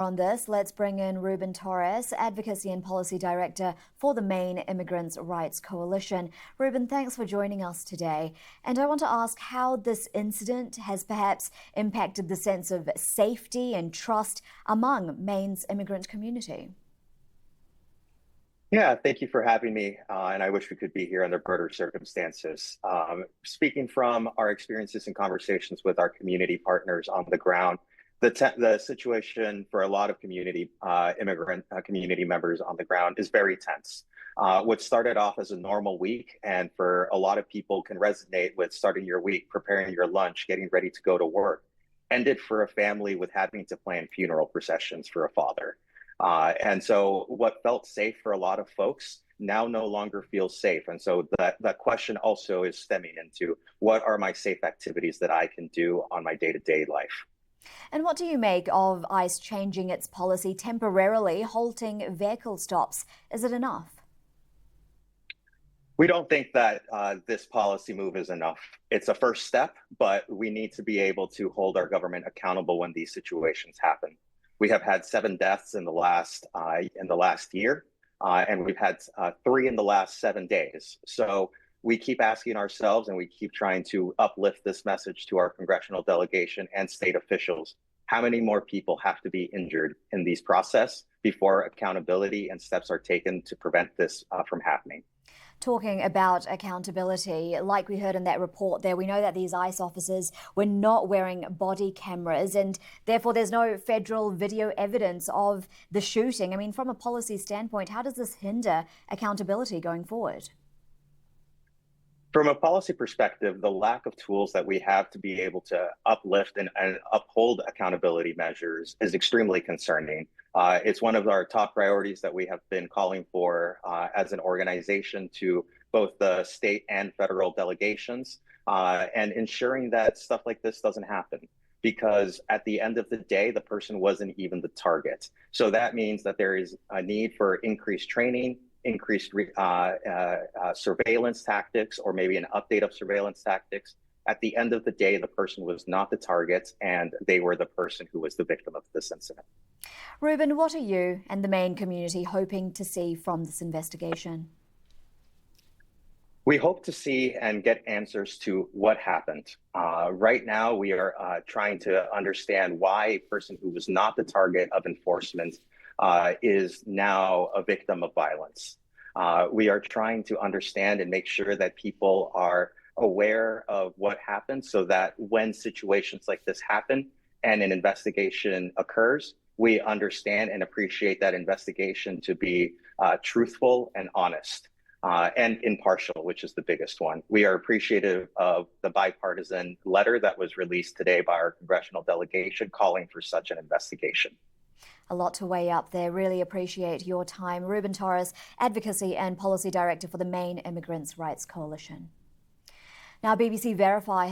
On this, let's bring in Ruben Torres, Advocacy and Policy Director for the Maine Immigrants' Rights Coalition. Ruben, thanks for joining us today. And I want to ask how this incident has perhaps impacted the sense of safety and trust among Maine's immigrant community. Yeah, thank you for having me. And I wish we could be here under better circumstances. Speaking from our experiences and conversations with our community partners on the ground, the situation for a lot of immigrant community members on the ground is very tense. What started off as a normal week, and for a lot of people can resonate with starting your week, preparing your lunch, getting ready to go to work, ended for a family with having to plan funeral processions for a father. And so what felt safe for a lot of folks now no longer feels safe. And so that question also is stemming into what are my safe activities that I can do on my day-to-day life. And what do you make of ICE changing its policy, temporarily halting vehicle stops? Is it enough? We don't think that this policy move is enough. It's a first step, but we need to be able to hold our government accountable when these situations happen. We have had 7 deaths in the last year, and we've had 3 in the last 7 days. So we keep asking ourselves, and we keep trying to uplift this message to our congressional delegation and state officials. How many more people have to be injured in these process before accountability and steps are taken to prevent this from happening? Talking about accountability, like we heard in that report there, we know that these ICE officers were not wearing body cameras, and therefore there's no federal video evidence of the shooting. I mean, from a policy standpoint, how does this hinder accountability going forward? From a policy perspective, the lack of tools that we have to be able to uplift and uphold accountability measures is extremely concerning. It's one of our top priorities that we have been calling for as an organization to both the state and federal delegations, and ensuring that stuff like this doesn't happen. Because at the end of the day, the person wasn't even the target. So that means that there is a need for increased training, increased surveillance tactics, or maybe an update of surveillance tactics. At the end of the day, the person was not the target, and they were the person who was the victim of this incident. Ruben, what are you and the Maine community hoping to see from this investigation? We hope to see and get answers to what happened. Right now, we are trying to understand why a person who was not the target of enforcement is now a victim of violence. We are trying to understand and make sure that people are aware of what happened, so that when situations like this happen and an investigation occurs, we understand and appreciate that investigation to be truthful and honest. And impartial, which is the biggest one. We are appreciative of the bipartisan letter that was released today by our congressional delegation calling for such an investigation. A lot to weigh up there. Really appreciate your time. Ruben Torres, Advocacy and Policy Director for the Maine Immigrants' Rights Coalition. Now, BBC Verify has